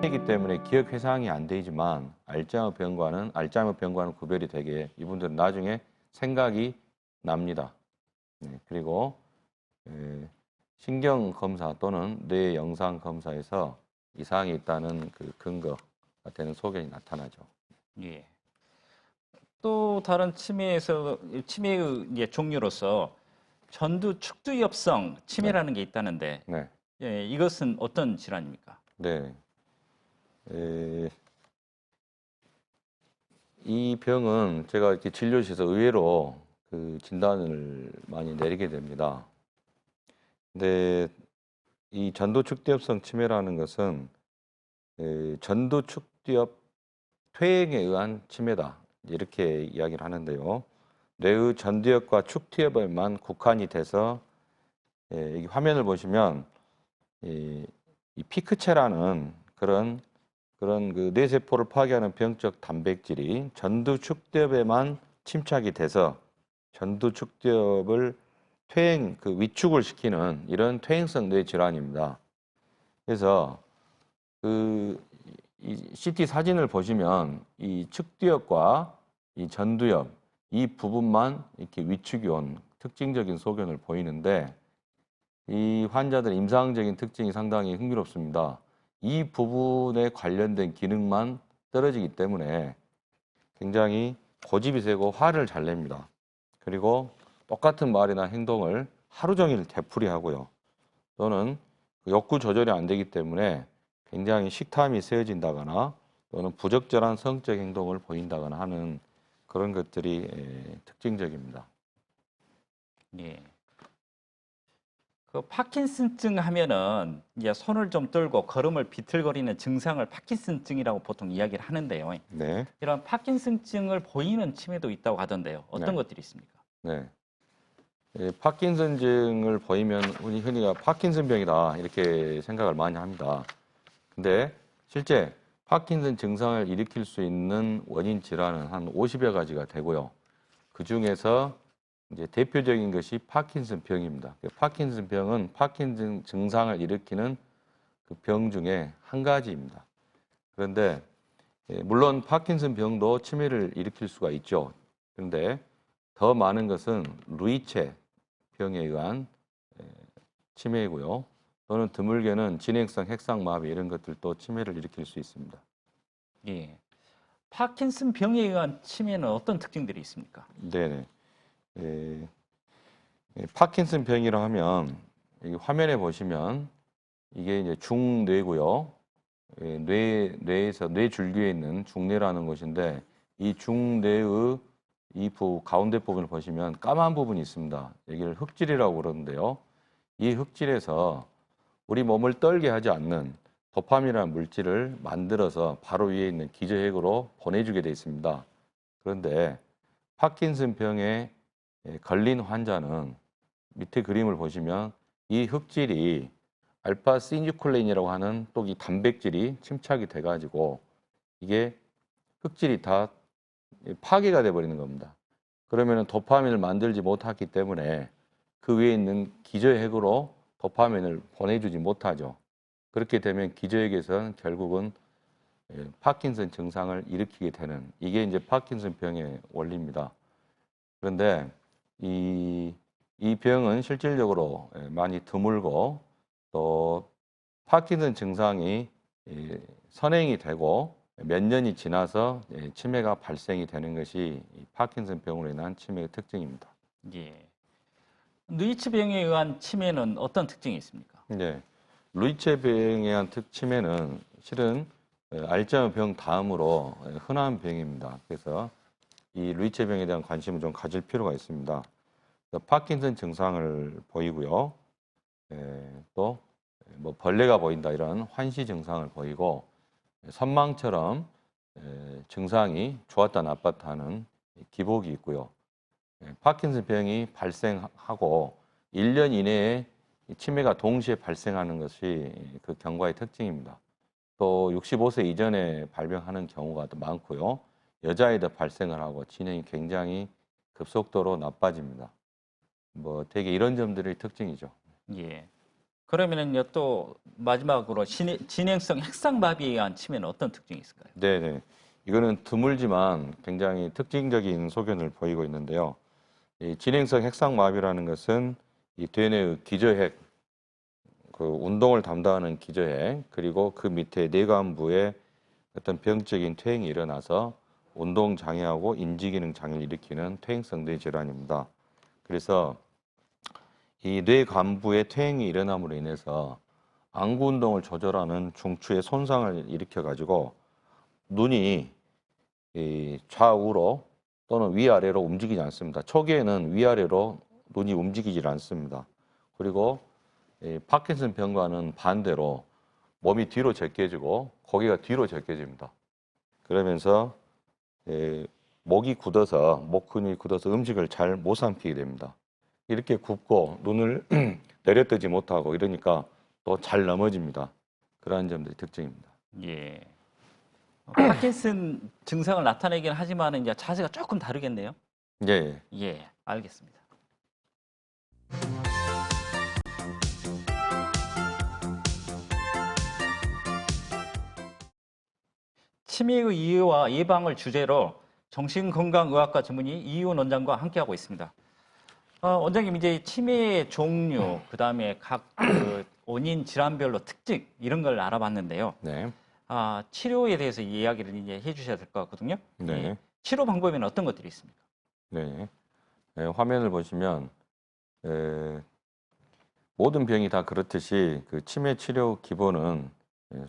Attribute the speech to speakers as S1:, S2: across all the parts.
S1: 이기 때문에 기억 회상이 안 되지만 알츠하이머 병과는 구별이 되게 이분들은 나중에 생각이 납니다. 네, 그리고 신경 검사 또는 뇌 영상 검사에서 이상이 있다는 그 근거가 되는 소견이 나타나죠.
S2: 예. 또 다른 치매의 종류로서 전두 축두엽성
S1: 네,
S2: 치매라는 게 있다는데
S1: 네,
S2: 이것은 어떤 질환입니까?
S1: 네. 에, 이 병은 제가 이렇게 진료실에서 의외로 그 진단을 많이 내리게 됩니다. 근데 이 전두축두엽성 치매라는 것은 전두축두엽 퇴행에 의한 치매다. 이렇게 이야기를 하는데요. 뇌의 전두엽과 축두엽에만 국한이 돼서 이 화면을 보시면 이 피크체라는 그런 그 뇌세포를 파괴하는 병적 단백질이 전두축두엽에만 침착이 돼서 전두축두엽을 위축을 시키는 이런 퇴행성 뇌 질환입니다. 그래서 이 CT 사진을 보시면 이 측두엽과 이 전두엽 이 부분만 이렇게 위축이 온 특징적인 소견을 보이는데 이 환자들 임상적인 특징이 상당히 흥미롭습니다. 이 부분에 관련된 기능만 떨어지기 때문에 굉장히 고집이 세고 화를 잘 냅니다. 그리고 똑같은 말이나 행동을 하루 종일 되풀이하고요. 또는 욕구 조절이 안 되기 때문에 굉장히 식탐이 세어진다거나 또는 부적절한 성적 행동을 보인다거나 하는 그런 것들이 특징적입니다.
S2: 예. 그 파킨슨증 하면은 이제 손을 좀 떨고 걸음을 비틀거리는 증상을 파킨슨증이라고 보통 이야기를 하는데요.
S1: 네,
S2: 이런 파킨슨증을 보이는 치매도 있다고 하던데요. 어떤
S1: 네,
S2: 것들이 있습니까?
S1: 네. 파킨슨증을 보이면 흔히가 파킨슨병이다 이렇게 생각을 많이 합니다. 근데 실제 파킨슨 증상을 일으킬 수 있는 원인 질환은 한 50여 가지가 되고요. 그 중에서 이제 대표적인 것이 파킨슨병입니다. 파킨슨병은 파킨슨 증상을 일으키는 그 병 중에 한 가지입니다. 그런데 물론 파킨슨병도 치매를 일으킬 수가 있죠. 그런데 더 많은 것은 루이체 병에 의한 치매이고요. 또는 드물게는 진행성 핵상마비 이런 것들도 치매를 일으킬 수 있습니다.
S2: 예. 파킨슨병에 의한 치매는 어떤 특징들이 있습니까?
S1: 네네. 파킨슨병이라 하면 이 화면에 보시면 이게 이제 중뇌고요. 뇌에서 뇌줄기에 있는 중뇌라는 것인데 이 중뇌의 가운데 부분을 보시면 까만 부분이 있습니다. 여기를 흑질이라고 그러는데요. 이 흑질에서 우리 몸을 떨게 하지 않는 도파민이라는 물질을 만들어서 바로 위에 있는 기저핵으로 보내주게 되어 있습니다. 그런데 파킨슨병에 걸린 환자는 밑에 그림을 보시면 이 흑질이 알파 시뉴클레인이라고 하는 또 이 단백질이 침착이 돼가지고 이게 흑질이 다 파괴가 돼 버리는 겁니다. 그러면 도파민을 만들지 못했기 때문에 그 위에 있는 기저핵으로 도파민을 보내주지 못하죠. 그렇게 되면 기저핵에서는 결국은 파킨슨 증상을 일으키게 되는 이게 이제 파킨슨병의 원리입니다. 그런데 이 병은 실질적으로 많이 드물고 또 파킨슨 증상이 선행이 되고 몇 년이 지나서 치매가 발생이 되는 것이 이 파킨슨병으로 인한 치매의 특징입니다.
S2: 예. 누이츠병에 의한 치매는 어떤 특징이 있습니까?
S1: 네, 루이체병에 의한 치매는 실은 알츠하이머 병 다음으로 흔한 병입니다. 그래서 이 루이체병에 대한 관심을 좀 가질 필요가 있습니다. 파킨슨 증상을 보이고요. 또 뭐 벌레가 보인다 이런 환시 증상을 보이고 선망처럼 증상이 좋았다 나빴다 하는 기복이 있고요. 파킨슨 병이 발생하고 1년 이내에 치매가 동시에 발생하는 것이 그 경과의 특징입니다. 또 65세 이전에 발병하는 경우가 더 많고요. 여자에도 발생을 하고 진행이 굉장히 급속도로 나빠집니다. 뭐 되게 이런 점들이 특징이죠.
S2: 예. 그러면은요, 또 마지막으로 진행성 핵상마비에 의한 치매는 어떤 특징이 있을까요?
S1: 네네. 이거는 드물지만 굉장히 특징적인 소견을 보이고 있는데요. 이 진행성 핵상마비라는 것은 이 뇌내의 기저핵, 그 운동을 담당하는 기저핵, 그리고 그 밑에 뇌관부에 어떤 병적인 퇴행이 일어나서 운동 장애하고 인지 기능 장애를 일으키는 퇴행성 뇌 질환입니다. 그래서 이 뇌관부의 퇴행이 일어남으로 인해서 안구 운동을 조절하는 중추에 손상을 일으켜 가지고 눈이 이 좌우로 또는 위아래로 움직이지 않습니다. 초기에는 위아래로 눈이 움직이질 않습니다. 그리고 이 파킨슨 병과는 반대로 몸이 뒤로 제껴지고 고개가 뒤로 제껴집니다. 그러면서 목이 굳어서 목 근육이 굳어서 음식을 잘 못 삼키게 됩니다. 이렇게 굽고 눈을 내려뜨지 못하고 이러니까 또 잘 넘어집니다. 그러한 점들이 특징입니다.
S2: 예. 파킨슨 증상을 나타내긴 하지만 이제 자세가 조금 다르겠네요.
S1: 예.
S2: 예, 알겠습니다. 치매의 이유와 예방을 주제로 정신건강의학과 전문의 이윤 원장과 함께하고 있습니다. 원장님, 이제 치매의 종류, 그다음에 각 그 원인 질환별로 특징 이런 걸 알아봤는데요.
S1: 네.
S2: 치료에 대해서 이야기를 이제 해주셔야 될 것 같거든요.
S1: 네.
S2: 예. 치료 방법에는 어떤 것들이 있습니까?
S1: 네. 화면을 보시면 모든 병이 다 그렇듯이 그 치매 치료 기본은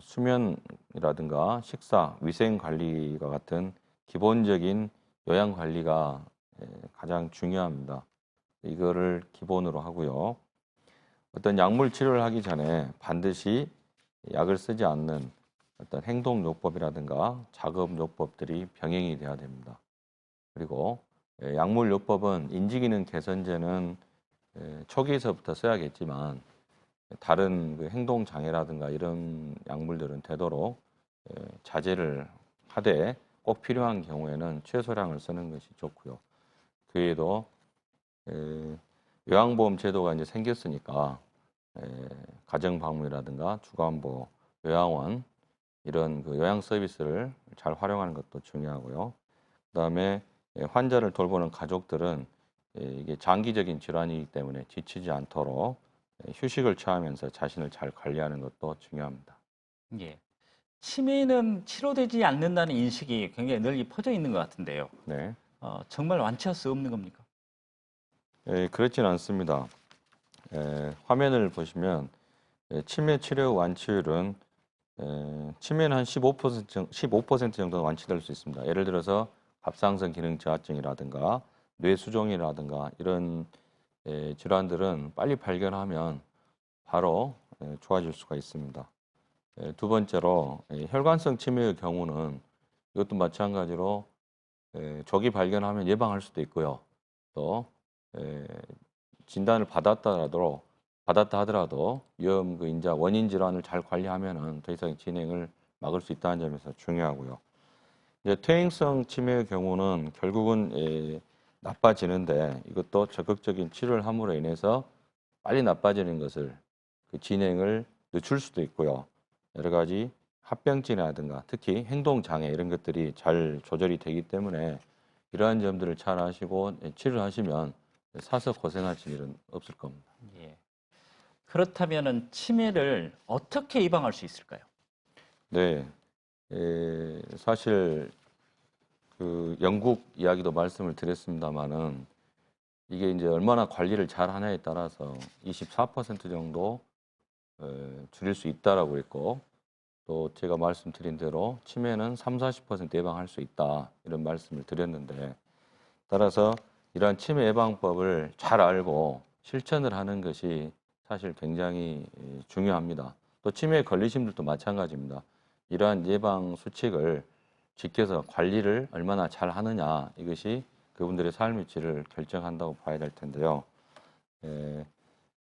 S1: 수면이라든가 식사, 위생 관리와 같은 기본적인 요양 관리가 가장 중요합니다. 이거를 기본으로 하고요. 어떤 약물 치료를 하기 전에 반드시 약을 쓰지 않는 어떤 행동요법이라든가 작업요법들이 병행이 돼야 됩니다. 그리고 약물요법은 인지기능 개선제는 초기에서부터 써야겠지만 다른 그 행동 장애라든가 이런 약물들은 되도록 자제를 하되 꼭 필요한 경우에는 최소량을 쓰는 것이 좋고요. 그 외에도 요양보험 제도가 이제 생겼으니까 가정방문이라든가 주간보, 요양원 이런 그 요양 서비스를 잘 활용하는 것도 중요하고요. 그다음에 환자를 돌보는 가족들은 이게 장기적인 질환이기 때문에 지치지 않도록 휴식을 취하면서 자신을 잘 관리하는 것도 중요합니다.
S2: 예. 치매는 치료되지 않는다는 인식이 굉장히 널리 퍼져 있는 것 같은데요.
S1: 네,
S2: 정말 완치할 수 없는 겁니까?
S1: 그렇진 않습니다. 화면을 보시면 치매 치료 완치율은 치매는 한 15% 정도는 완치될 수 있습니다. 예를 들어서 갑상선 기능 저하증이라든가 뇌수종이라든가 이런 질환들은 빨리 발견하면 바로 좋아질 수가 있습니다. 두 번째로 혈관성 치매의 경우는 이것도 마찬가지로 조기 발견하면 예방할 수도 있고요. 또 진단을 받았다 하더라도 위험 그 인자 원인 질환을 잘 관리하면은 더 이상 진행을 막을 수 있다는 점에서 중요하고요. 이제 퇴행성 치매의 경우는 결국은 나빠지는데 이것도 적극적인 치료를 함으로 인해서 빨리 나빠지는 것을 그 진행을 늦출 수도 있고요. 여러 가지 합병증이라든가 특히 행동 장애 이런 것들이 잘 조절이 되기 때문에 이러한 점들을 잘 아시고 치료를 하시면 사서 고생하실 일은 없을 겁니다.
S2: 예. 그렇다면은 치매를 어떻게 예방할 수 있을까요?
S1: 네, 사실 그 영국 이야기도 말씀을 드렸습니다마는 이게 이제 얼마나 관리를 잘 하냐에 따라서 24% 정도 줄일 수 있다라고 했고 또 제가 말씀드린 대로 치매는 30-40% 예방할 수 있다 이런 말씀을 드렸는데 따라서 이러한 치매 예방법을 잘 알고 실천을 하는 것이 사실 굉장히 중요합니다. 또 치매에 걸리신 분들도 마찬가지입니다. 이러한 예방 수칙을 지켜서 관리를 얼마나 잘 하느냐 이것이 그분들의 삶의 질을 결정한다고 봐야 될 텐데요.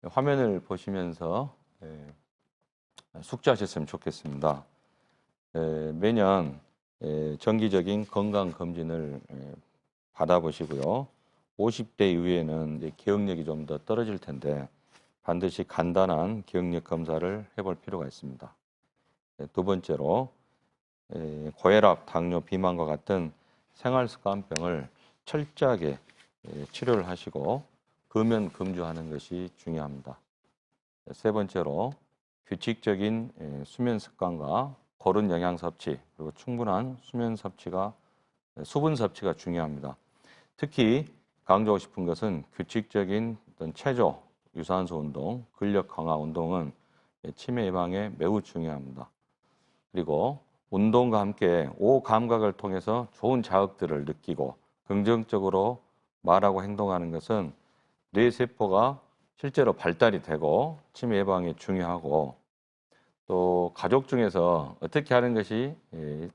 S1: 화면을 보시면서 숙지하셨으면 좋겠습니다. 매년 정기적인 건강검진을 받아보시고요. 50대 이후에는 이제 기억력이 좀 더 떨어질 텐데 반드시 간단한 기억력 검사를 해볼 필요가 있습니다. 두 번째로 고혈압, 당뇨, 비만과 같은 생활습관병을 철저하게 치료를 하시고 금연 금주하는 것이 중요합니다. 세 번째로 규칙적인 수면 습관과 고른 영양 섭취 그리고 충분한 수분 섭취가 중요합니다. 특히 강조하고 싶은 것은 규칙적인 어떤 체조, 유산소 운동, 근력 강화 운동은 치매 예방에 매우 중요합니다. 그리고 운동과 함께 오후 감각을 통해서 좋은 자극들을 느끼고 긍정적으로 말하고 행동하는 것은 뇌세포가 실제로 발달이 되고 치매 예방에 중요하고 또 가족 중에서 어떻게 하는 것이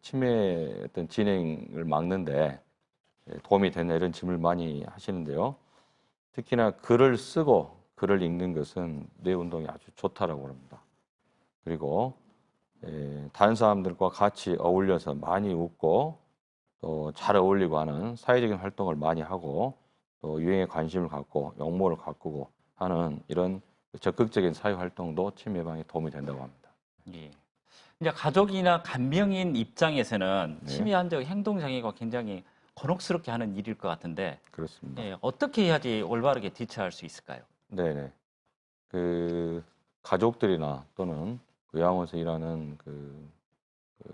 S1: 치매 어떤 진행을 막는데 도움이 되냐 이런 질문을 많이 하시는데요. 특히나 글을 쓰고 글을 읽는 것은 뇌 운동이 아주 좋다라고 합니다. 그리고 다른 사람들과 같이 어울려서 많이 웃고 또 잘 어울리고 하는 사회적인 활동을 많이 하고 또 유행에 관심을 갖고 용모를 가꾸고 하는 이런 적극적인 사회 활동도 치매 예방에 도움이 된다고 합니다.
S2: 예. 이제 가족이나 간병인 입장에서는
S1: 네,
S2: 치매 환자 행동 장애가 굉장히 곤혹스럽게 하는 일일 것 같은데
S1: 그렇습니다.
S2: 예, 어떻게 해야지 올바르게 대처할 수 있을까요?
S1: 네네. 그 가족들이나 또는 요양원에서 일하는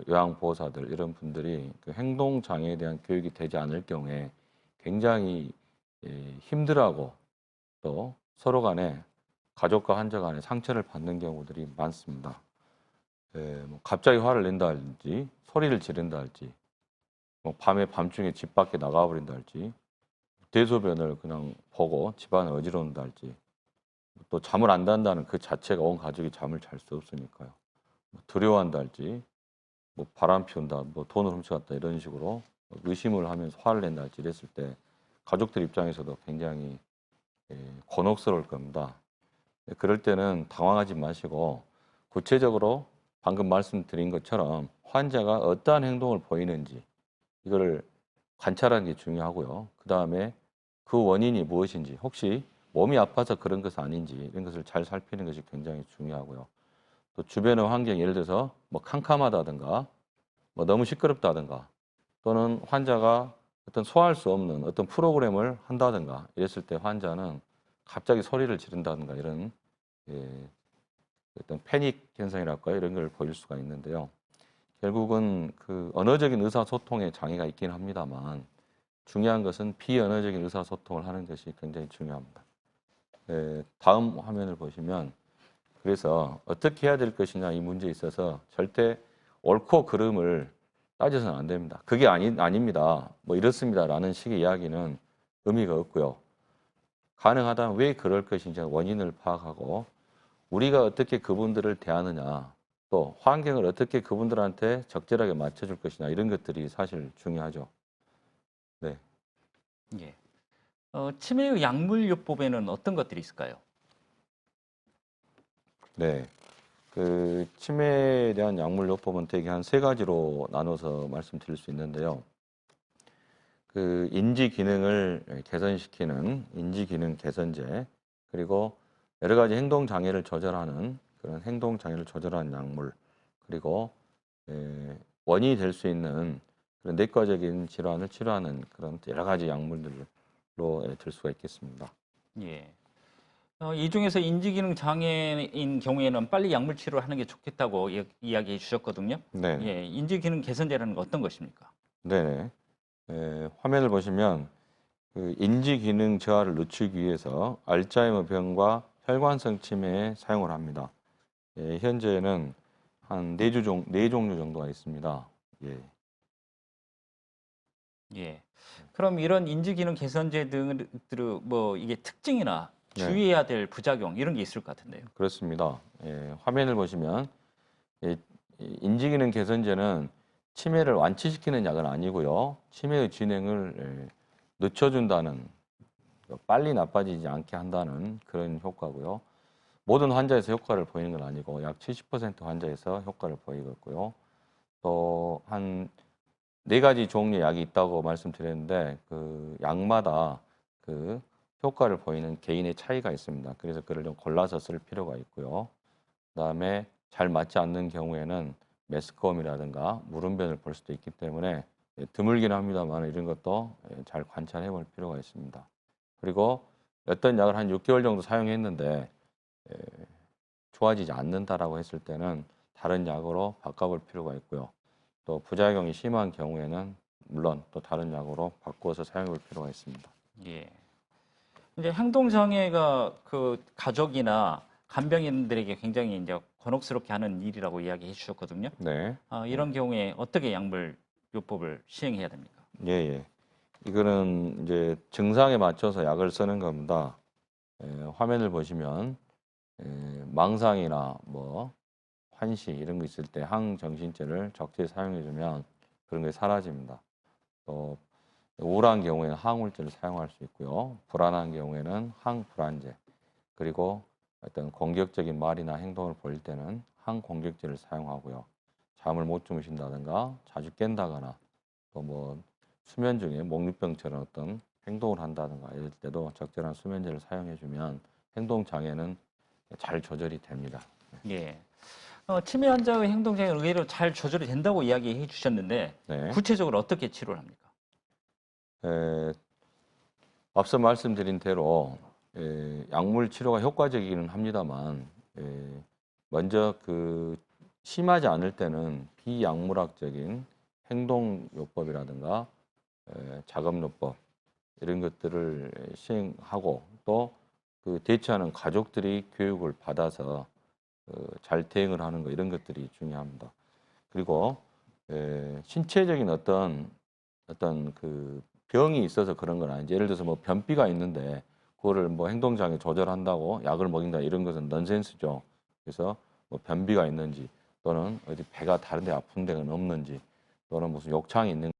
S1: 요양보호사들 이런 분들이 그 행동 장애에 대한 교육이 되지 않을 경우에 굉장히 힘들어하고 또 서로 간에 가족과 환자 간에 상처를 받는 경우들이 많습니다. 뭐 갑자기 화를 낸다 할지 소리를 지른다 할지 뭐 밤중에 집 밖에 나가버린다 할지 대소변을 그냥 보고 집안에 어지러운다 할지 또 잠을 안 잔다는 그 자체가 온 가족이 잠을 잘 수 없으니까요. 뭐 두려워한다 할지 뭐 바람 피운다, 뭐 돈을 훔쳐갔다 이런 식으로 의심을 하면서 화를 낸다 할지 이랬을 때 가족들 입장에서도 굉장히 곤혹스러울 겁니다. 그럴 때는 당황하지 마시고 구체적으로 방금 말씀드린 것처럼 환자가 어떠한 행동을 보이는지 이거를 관찰하는 게 중요하고요. 그 다음에 그 원인이 무엇인지 혹시 몸이 아파서 그런 것은 아닌지 이런 것을 잘 살피는 것이 굉장히 중요하고요. 또 주변의 환경 예를 들어서 뭐 캄캄하다든가 뭐 너무 시끄럽다든가 또는 환자가 어떤 소화할 수 없는 어떤 프로그램을 한다든가 이랬을 때 환자는 갑자기 소리를 지른다든가 이런 예, 어떤 패닉 현상이랄까요? 이런 걸 보일 수가 있는데요. 결국은 그 언어적인 의사소통에 장애가 있긴 합니다만 중요한 것은 비언어적인 의사소통을 하는 것이 굉장히 중요합니다. 다음 화면을 보시면 그래서 어떻게 해야 될 것이냐 이 문제에 있어서 절대 옳고 그름을 따져서는 안 됩니다. 그게 아닙니다. 뭐 이렇습니다라는 식의 이야기는 의미가 없고요. 가능하다면 왜 그럴 것인지 원인을 파악하고 우리가 어떻게 그분들을 대하느냐 또 환경을 어떻게 그분들한테 적절하게 맞춰줄 것이냐 이런 것들이 사실 중요하죠. 네.
S2: 예. 치매의 약물요법에는 어떤 것들이 있을까요?
S1: 네. 그 치매에 대한 약물요법은 대개 한 세 가지로 나눠서 말씀드릴 수 있는데요. 그 인지 기능을 개선시키는 인지 기능 개선제 그리고 여러 가지 행동 장애를 조절하는 그런 행동 장애를 조절하는 약물 그리고 원인이 될 수 있는 그런 내과적인 질환을 치료하는 그런 여러 가지 약물들로 들 수가 있겠습니다.
S2: 예. 이 중에서 인지기능 장애인 경우에는 빨리 약물 치료를 하는 게 좋겠다고 이야기해 주셨거든요.
S1: 네,
S2: 예, 인지기능 개선제라는 건 어떤 것입니까?
S1: 네. 화면을 보시면 그 인지 기능 저하를 늦추기 위해서 알츠하이머 병과 혈관성 치매에 사용을 합니다. 현재는 한 네 종류 정도가 있습니다. 예.
S2: 예. 그럼 이런 인지기능 개선제들의 뭐 이게 특징이나
S1: 네,
S2: 주의해야 될 부작용 이런 게 있을 것 같은데요.
S1: 그렇습니다. 화면을 보시면 이 인지 기능 개선제는 치매를 완치시키는 약은 아니고요. 치매의 진행을 늦춰준다는 빨리 나빠지지 않게 한다는 그런 효과고요. 모든 환자에서 효과를 보이는 건 아니고 약 70% 환자에서 효과를 보이고 있고요. 또 한 네 가지 종류의 약이 있다고 말씀드렸는데 그 약마다 그 효과를 보이는 개인의 차이가 있습니다. 그래서 그걸 좀 골라서 쓸 필요가 있고요. 그다음에 잘 맞지 않는 경우에는 매스컴이라든가 물음변을 볼 수도 있기 때문에 드물긴 합니다만 이런 것도 잘 관찰해 볼 필요가 있습니다. 그리고 어떤 약을 한 6개월 정도 사용했는데 좋아지지 않는다라고 했을 때는 다른 약으로 바꿔볼 필요가 있고요. 또 부작용이 심한 경우에는 물론 또 다른 약으로 바꾸어서 사용해 볼 필요가 있습니다.
S2: 예. 이제 행동장애가 그 가족이나 간병인들에게 굉장히 이제 곤혹스럽게 하는 일이라고 이야기해 주셨거든요.
S1: 네.
S2: 이런 경우에 어떻게 약물 요법을 시행해야 됩니까?
S1: 예, 예. 이거는 이제 증상에 맞춰서 약을 쓰는 겁니다. 화면을 보시면 망상이나 뭐 환시 이런 거 있을 때 항정신제를 적절히 사용해주면 그런 게 사라집니다. 또 우울한 경우에는 항우울제를 사용할 수 있고요. 불안한 경우에는 항불안제, 그리고 어떤 공격적인 말이나 행동을 보일 때는 항공격제를 사용하고요. 잠을 못 주무신다든가 자주 깬다거나 또 뭐 수면 중에 목류병처럼 어떤 행동을 한다든가 이럴 때도 적절한 수면제를 사용해주면 행동 장애는 잘 조절이 됩니다.
S2: 예. 치매 환자의 행동장애는 의외로 잘 조절이 된다고 이야기해 주셨는데
S1: 네.
S2: 구체적으로 어떻게 치료를 합니까?
S1: 에, 앞서 말씀드린 대로 약물 치료가 효과적이기는 합니다만 먼저 그 심하지 않을 때는 비약물학적인 행동요법이라든가 작업요법 이런 것들을 시행하고 또 그 대처하는 가족들이 교육을 받아서 잘 대응을 하는 거 이런 것들이 중요합니다. 그리고 신체적인 어떤 그 병이 있어서 그런 건 아니지. 예를 들어서 뭐 변비가 있는데 그거를 뭐 행동장애 조절한다고 약을 먹인다 이런 것은 넌센스죠. 그래서 뭐 변비가 있는지 또는 어디 배가 다른 데 아픈 데가 없는지 또는 무슨 욕창이 있는